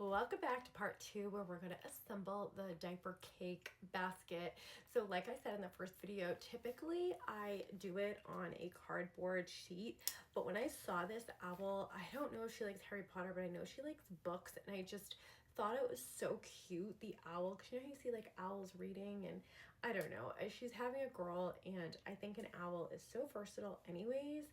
Welcome back to part 2 where we're going to assemble the diaper cake basket. So like I said in the first video, typically I do it on a cardboard sheet, but when I saw this owl, I don't know if she likes Harry Potter, but I know she likes books, and I just thought it was so cute, the owl, because you know how you see like owls reading, and I don't know, she's having a girl, and I think an owl is so versatile anyways.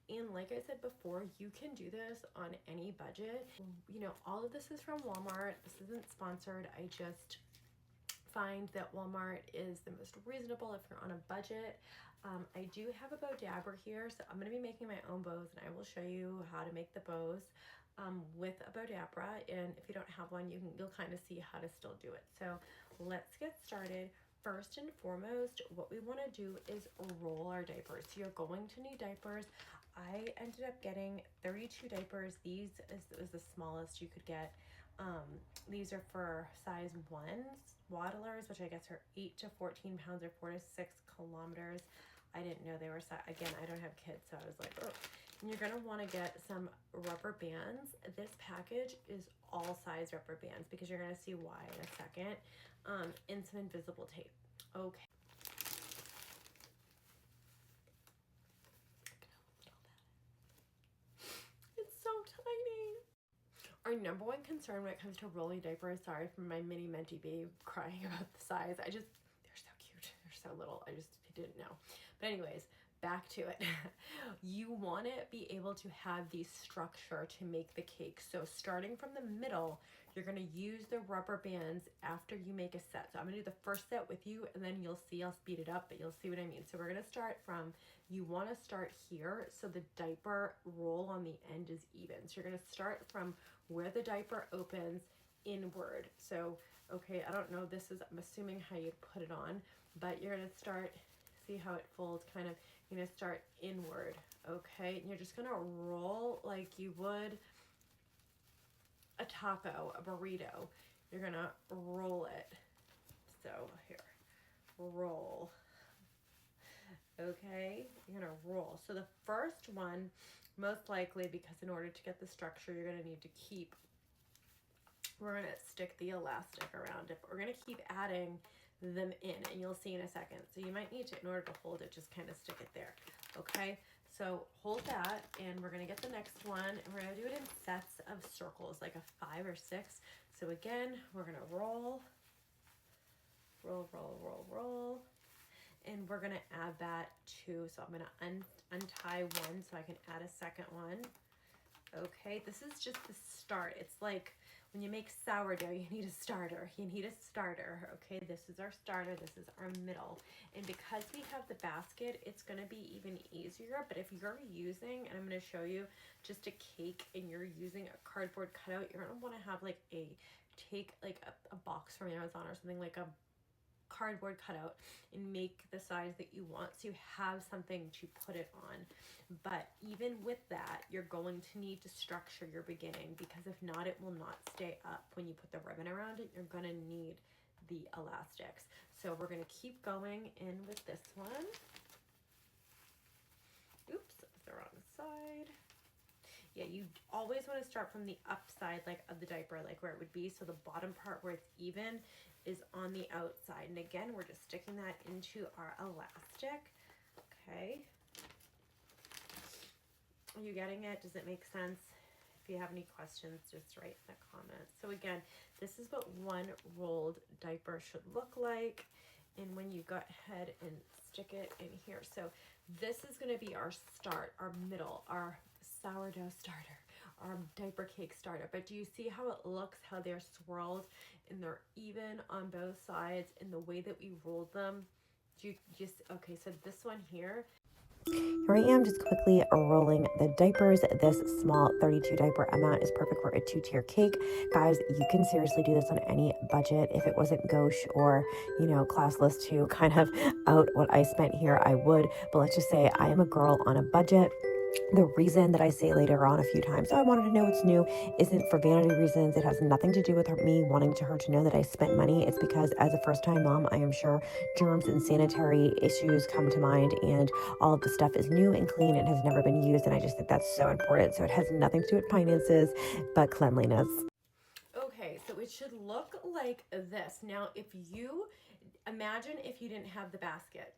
And like I said before, you can do this on any budget. You know, all of this is from Walmart. This isn't sponsored. I just find that Walmart is the most reasonable if you're on a budget. I do have a bow dabber here, so I'm going to be making my own bows, and I will show you how to make the bows with a bow dabber. And if you don't have one, you'll kind of see how to still do it. So let's get started. First and foremost, what we want to do is roll our diapers. So you're going to need diapers. I ended up getting 32 diapers. These is the smallest you could get. These are for size 1 swaddlers, which I guess are 8 to 14 pounds or 4 to 6 kilometers. I didn't know they were again, I don't have kids, so I was like, oh. And you're gonna want to get some rubber bands. This package is all size rubber bands because you're gonna see why in a second. And some invisible tape. Okay. It's so tiny. Our number one concern when it comes to rolling diapers, sorry for my mini Menti babe crying about the size. They're so cute. They're so little. I didn't know. But anyways, back to it. You want to be able to have the structure to make the cake. So starting from the middle, you're going to use the rubber bands after you make a set. So I'm going to do the first set with you, and then you'll see, I'll speed it up, but you'll see what I mean. So we're going to start from, you want to start here so the diaper roll on the end is even. So you're going to start from where the diaper opens inward. So, okay, I don't know, I'm assuming how you put it on, but you're going to start, see how it folds kind of, you're going to start inward, okay? And you're just going to roll like you would a taco, a burrito. You're going to roll it. So here, roll. Okay, you're going to roll. So the first one, most likely, because in order to get the structure, you're going to need to we're going to stick the elastic around it, but we're going to keep adding them in, and you'll see in a second. So you might need to, in order to hold it, just kind of stick it there. Okay, so hold that, and we're going to get the next one, and we're going to do it in sets of circles, like a 5 or 6. So again, we're going to roll, roll, roll, roll, roll, and we're going to add that too. So I'm going to untie one so I can add a second one. Okay, this is just the start. It's like when you make sourdough, you need a starter. Okay, this is our starter. This is our middle. And because we have the basket, it's going to be even easier. But if you're using, and I'm going to show you, just a cake, and you're using a cardboard cutout, you're going to want to have like take a box from Amazon or something, like a cardboard cutout, and make the size that you want so you have something to put it on. But even with that, you're going to need to structure your beginning, because if not, it will not stay up when you put the ribbon around it. You're going to need the elastics. So we're going to keep going in with this one. Oops, that was the wrong side. Yeah, you always want to start from the upside, like of the diaper, like where it would be. So the bottom part where it's even is on the outside. And again, we're just sticking that into our elastic. Okay. Are you getting it? Does it make sense? If you have any questions, just write in the comments. So again, this is what one rolled diaper should look like. And when you go ahead and stick it in here. So this is going to be our start, our middle, our sourdough starter, our diaper cake starter. But do you see how it looks, how they're swirled and they're even on both sides, and the way that we rolled them? Do you just, okay, so this one here. Here I am just quickly rolling the diapers. This small 32 diaper amount is perfect for a 2-tier cake. Guys, you can seriously do this on any budget. If it wasn't gauche or, classless to kind of out what I spent here, I would. But let's just say I am a girl on a budget. The reason that I say later on a few times, I wanted to know what's new, isn't for vanity reasons. It has nothing to do with me wanting her to know that I spent money. It's because as a first-time mom, I am sure germs and sanitary issues come to mind, and all of the stuff is new and clean and has never been used, and I just think that's so important. So it has nothing to do with finances, but cleanliness. Okay, so it should look like this. Now, if you imagine if you didn't have the basket,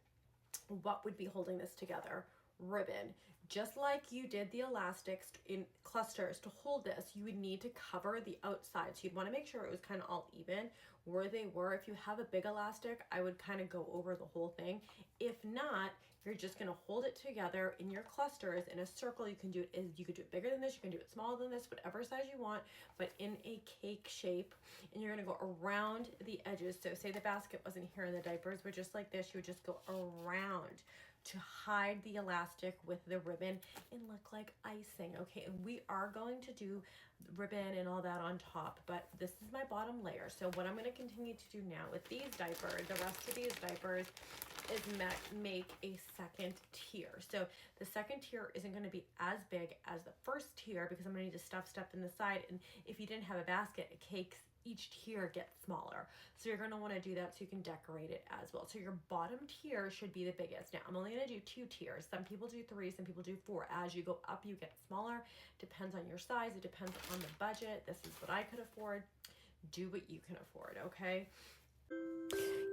what would be holding this together? Ribbon. Just like you did the elastics in clusters, to hold this, you would need to cover the outside. So you'd want to make sure it was kind of all even where they were. If you have a big elastic, I would kind of go over the whole thing. If not, you're just going to hold it together in your clusters in a circle. You can do it, you could do it bigger than this, you can do it smaller than this, whatever size you want, but in a cake shape. And you're going to go around the edges. So say the basket wasn't here and the diapers were just like this, you would just go around to hide the elastic with the ribbon and look like icing. Okay, and we are going to do ribbon and all that on top, but this is my bottom layer. So what I'm going to continue to do now with these diapers, the rest of these diapers, is make a second tier. So the second tier isn't going to be as big as the first tier because I'm going to need to stuff stuff in the side, and if you didn't have a basket, cakes each tier gets smaller. So you're going to want to do that so you can decorate it as well. So your bottom tier should be the biggest. Now I'm only going to do 2 tiers. Some people do 3, some people do 4. As you go up, you get smaller. Depends on your size. It depends on the budget. This is what I could afford. Do what you can afford, okay?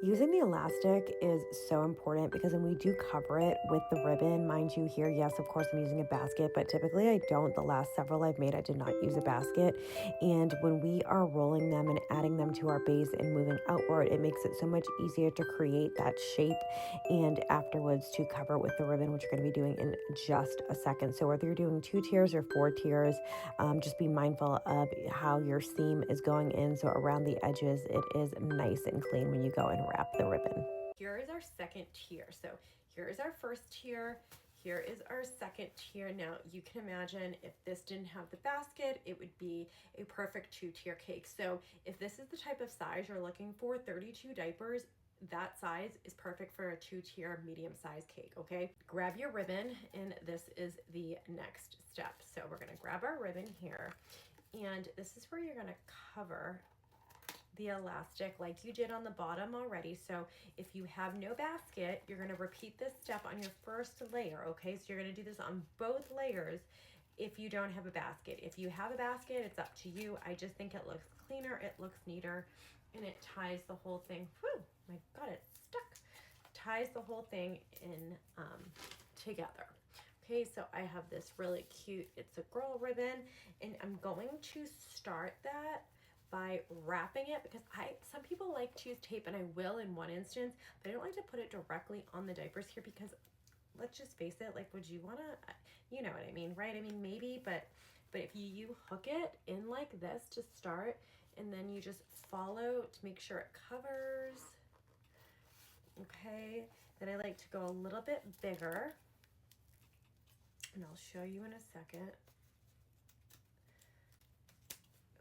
Using the elastic is so important because when we do cover it with the ribbon, mind you here, yes, of course I'm using a basket, but typically I don't. The last several I've made, I did not use a basket. And when we are rolling them and adding them to our base and moving outward, it makes it so much easier to create that shape and afterwards to cover it with the ribbon, which you're going to be doing in just a second. So whether you're doing 2 tiers or 4 tiers, just be mindful of how your seam is going in. So around the edges, it is nice and clean when you go and wrap the ribbon. Here is our second tier. So here is our first tier. Here is our second tier. Now you can imagine if this didn't have the basket, it would be a perfect 2-tier cake. So if this is the type of size you're looking for, 32 diapers, that size is perfect for a 2-tier medium-sized cake, okay? Grab your ribbon, and this is the next step. So we're gonna grab our ribbon here, and this is where you're gonna cover the elastic like you did on the bottom already. So if you have no basket, you're going to repeat this step on your first layer, okay? So you're going to do this on both layers if you don't have a basket. If you have a basket, it's up to you. I just think it looks cleaner, it looks neater, and it ties the whole thing. Whew, my God, it's stuck. Ties the whole thing in together. Okay, so I have this really cute, it's a girl ribbon, and I'm going to start that by wrapping it because some people like to use tape, and I will in one instance, but I don't like to put it directly on the diapers here because let's just face it, like, would you want to, you know what I mean, right? I mean, maybe, but if you hook it in like this to start, and then you just follow to make sure it covers, okay? Then I like to go a little bit bigger, and I'll show you in a second.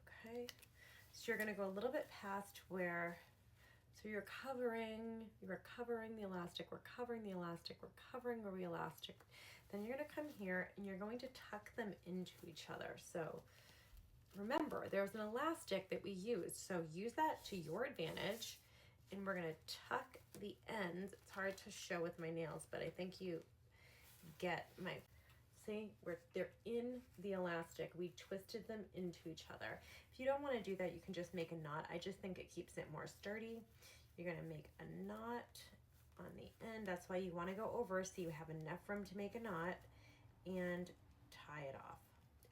Okay. So you're going to go a little bit past where, so you're covering the elastic, we're covering the elastic, we're covering the elastic. Then you're going to come here and you're going to tuck them into each other. So remember, there's an elastic that we used, so use that to your advantage. And we're going to tuck the ends. It's hard to show with my nails, but I think you get my, see, they're in the elastic. We twisted them into each other. If you don't want to do that, you can just make a knot. I just think it keeps it more sturdy. You're going to make a knot on the end. That's why you want to go over so you have enough room to make a knot and tie it off.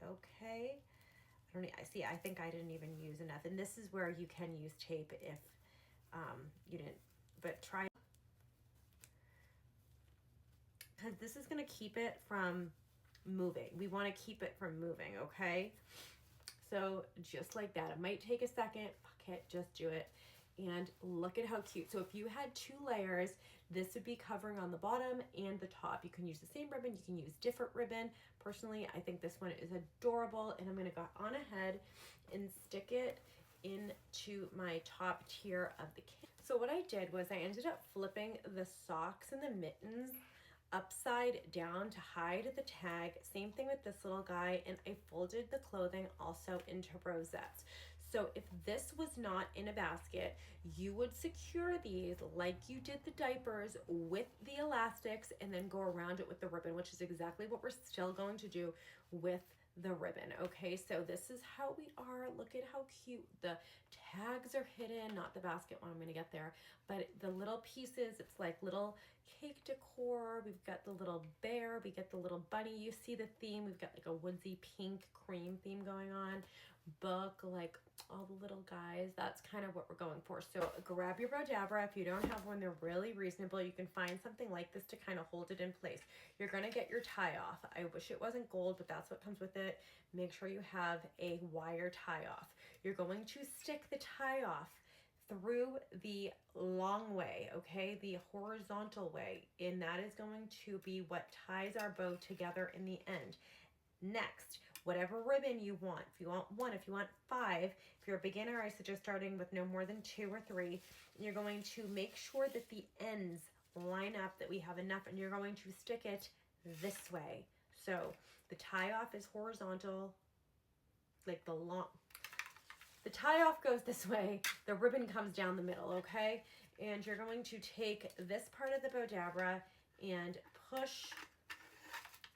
Okay. I think I didn't even use enough. And this is where you can use tape if you didn't, but try, because this is going to keep it from moving. We want to keep it from moving, okay? So just like that. It might take a second. Fuck it, just do it. And look at how cute. So if you had 2 layers, this would be covering on the bottom and the top. You can use the same ribbon, you can use different ribbon. Personally, I think this one is adorable, and I'm gonna go on ahead and stick it into my top tier of the cake. So what I did was I ended up flipping the socks and the mittens upside down to hide the tag. Same thing with this little guy, and I folded the clothing also into rosettes. So if this was not in a basket, you would secure these like you did the diapers with the elastics and then go around it with the ribbon, which is exactly what we're still going to do with the ribbon. Okay, so this is how we are. Look at how cute. The tags are hidden, not the basket one, I'm gonna get there, but the little pieces, it's like little cake decor. We've got the little bear, we get the little bunny. You see the theme, we've got like a woodsy pink cream theme going on. Book, like all the little guys. That's kind of what we're going for. So grab your Brodabra. If you don't have one, they're really reasonable. You can find something like this to kind of hold it in place. You're gonna get your tie off. I wish it wasn't gold, but that's what comes with it. Make sure you have a wire tie off. You're going to stick the tie off through the long way, okay, the horizontal way, and that is going to be what ties our bow together in the end. Next, whatever ribbon you want, if you want 1, if you want 5, if you're a beginner, I suggest starting with no more than 2 or 3. You're going to make sure that the ends line up, that we have enough, and you're going to stick it this way. So the tie off is horizontal, like the tie off goes this way, the ribbon comes down the middle, okay? And you're going to take this part of the Brodabra and push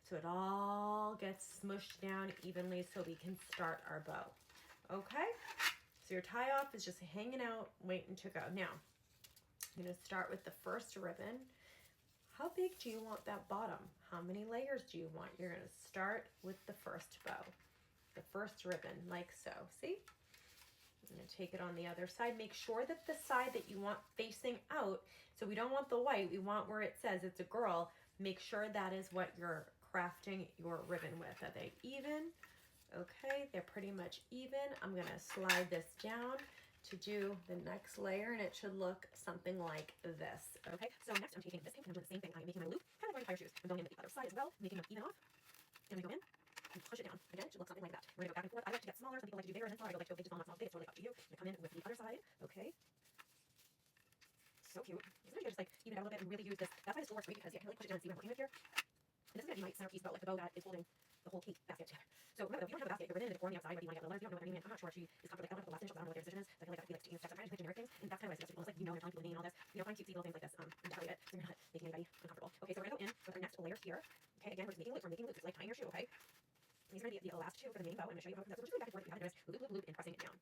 so it all gets smushed down evenly so we can start our bow, okay? So your tie off is just hanging out, waiting to go. Now, I'm gonna start with the first ribbon. How big do you want that bottom? How many layers do you want? You're gonna start with the first bow, the first ribbon, like so, see? I'm gonna take it on the other side. Make sure that the side that you want facing out, so we don't want the white, we want where it says it's a girl, make sure that is what you're crafting your ribbon with. Are they even? Okay, they're pretty much even. I'm gonna slide this down to do the next layer, and it should look something like this. Okay, so next I'm taking this pink and I'm doing the same thing. I'm making my loop, kind of like fire shoes. I'm going in with the other side as well, making them even off. And we go in and push it down. Again, it should look something like that. We're gonna go back and forth. I like to get smaller. Some people like to do bigger and then smaller. I like to go big to small, not small to big. It's totally up to you. I'm gonna come in with the other side. Okay. So cute. Isn't it? Just like even out a little bit and really use this. That's why this tool works great, because you can really push it down and see what I'm working with here. And this is going to be my centerpiece bow, like the bow that is holding the whole cake basket together. So remember, though, if you don't have a basket, the ribbon and the decor on the outside, whether you want to get the letters, you don't know what her name is. I'm not sure if she is comfortable. Like, I don't know what the last initials, I don't know what their decision is. So I feel like that could be like taking steps. I'm trying to generic things, and that's kind of what I suggest. Almost like, you're telling people the name and all this. Find cutesy little things like this and decorate it so you're not making anybody uncomfortable. Okay, so we're going to go in with our next layer here. Okay, again, we're just making loops. We're making loops. It's like tying your shoe, okay? These are going to be the last 2 for the main bow. I'm going to show you how that's just really back and forth. You have to do this loop, loop, loop, and pressing it down.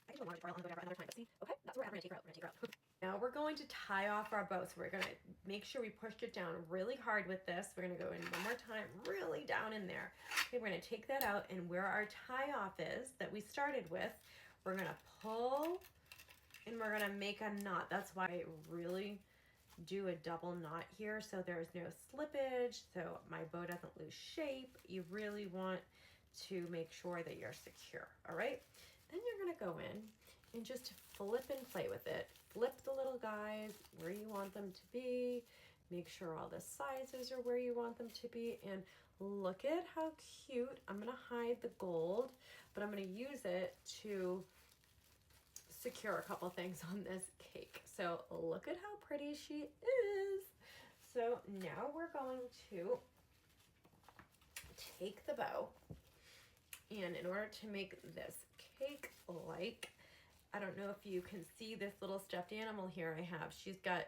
I can do a longer tutorial on whatever another time, but see, okay, that's where we're at. We're going to take her out. Now we're going to tie off our bow. So we're going to make sure we pushed it down really hard with this. We're going to go in one more time, really down in there. Okay, we're going to take that out, and where our tie off is that we started with, we're going to pull and we're going to make a knot. That's why I really do a double knot here, so there's no slippage, so my bow doesn't lose shape. You really want to make sure that you're secure, all right? Then you're gonna go in and just flip and play with it. Flip the little guys where you want them to be. Make sure all the sizes are where you want them to be, and look at how cute. I'm gonna hide the gold, but I'm gonna use it to secure a couple things on this cake. So look at how pretty she is. So now we're going to take the bow, and in order to make this cake like, I don't know if you can see this little stuffed animal here I have. She's got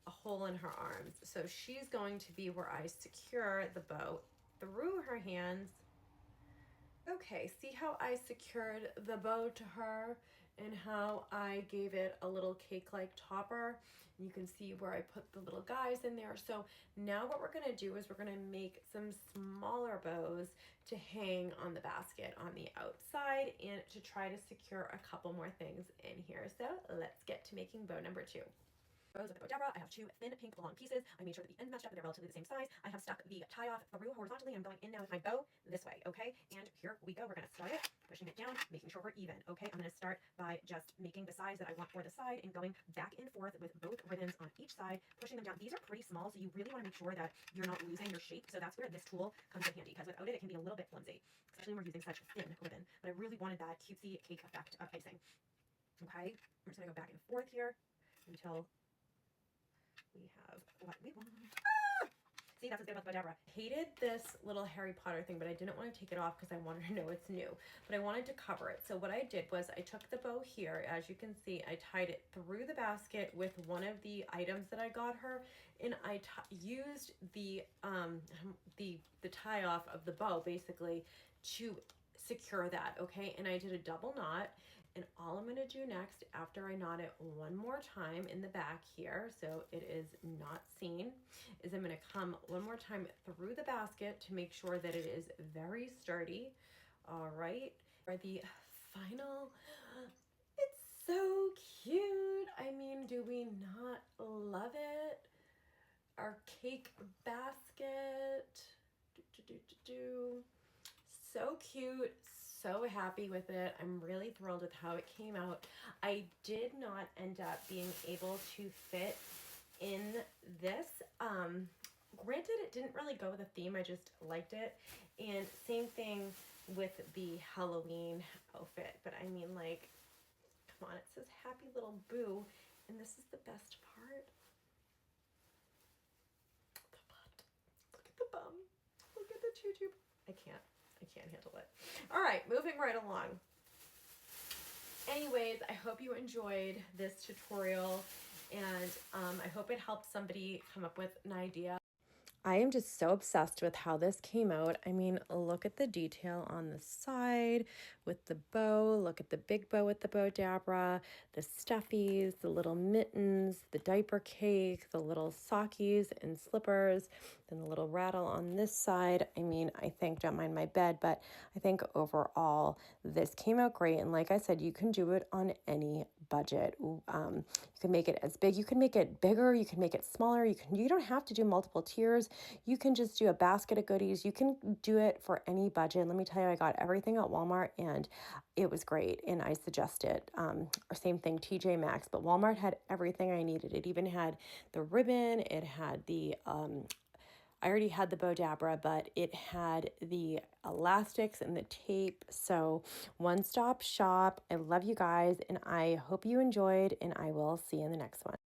a hole in her arms. So she's going to be where I secure the bow through her hands. Okay, see how I secured the bow to her and how I gave it a little cake-like topper? You can see where I put the little guys in there. So now what we're gonna do is we're gonna make some smaller bows to hang on the basket on the outside and to try to secure a couple more things in here. So let's get to making bow number 2. Bows with the Brodabra. I have 2 thin pink long pieces. I made sure that the ends matched up, but they're relatively the same size. I have stuck the tie off through horizontally, and I'm going in now with my bow this way, okay? And here we go. We're gonna start it, pushing it down, making sure we're even, okay? I'm gonna start by just making the size that I want for the side and going back and forth with both ribbons on each side, pushing them down. These are pretty small, so you really wanna make sure that you're not losing your shape. So that's where this tool comes in handy, because without it, it can be a little bit flimsy, especially when we're using such thin ribbon. But I really wanted that cutesy cake effect of icing. Okay, I'm just gonna go back and forth here until we have what we want. Ah! See, that's what's good about the Brodabra. Hated this little Harry Potter thing, but I didn't want to take it off because I wanted to know it's new. But I wanted to cover it. So what I did was I took the bow here, as you can see, I tied it through the basket with one of the items that I got her, and I used the tie off of the bow basically to secure that, okay? And I did a double knot, And all I'm going to do next, after I knot it one more time in the back here, so it is not seen, is I'm going to come one more time through the basket to make sure that it is very sturdy. All right, for the final, it's so cute. I mean, do we not love it? Our cake basket. So cute, so happy with it. I'm really thrilled with how it came out. I did not end up being able to fit in this. Granted, it didn't really go with the theme, I just liked it. And same thing with the Halloween outfit, but I mean, like, come on, it says happy little boo, and this is the best part. The butt. Look at the bum. Look at the tutu. I can't handle it. All right, moving right along. Anyways, I hope you enjoyed this tutorial, and I hope it helped somebody come up with an idea. I am just so obsessed with how this came out. I mean, look at the detail on the side with the bow. Look at the big bow with the bow dabra, the stuffies, the little mittens, the diaper cake, the little sockies and slippers, then the little rattle on this side. I mean, I think, don't mind my bed, but I think overall this came out great. And like I said, you can do it on any budget. You can make it as big, you can make it bigger, you can make it smaller. You don't have to do multiple tiers. You can just do a basket of goodies. You can do it for any budget. Let me tell you, I got everything at Walmart and it was great. And I suggest it. Or same thing, TJ Maxx, but Walmart had everything I needed. It even had the ribbon. It had the, I already had the bow dabra, but it had the elastics and the tape. So one-stop shop. I love you guys and I hope you enjoyed, and I will see you in the next one.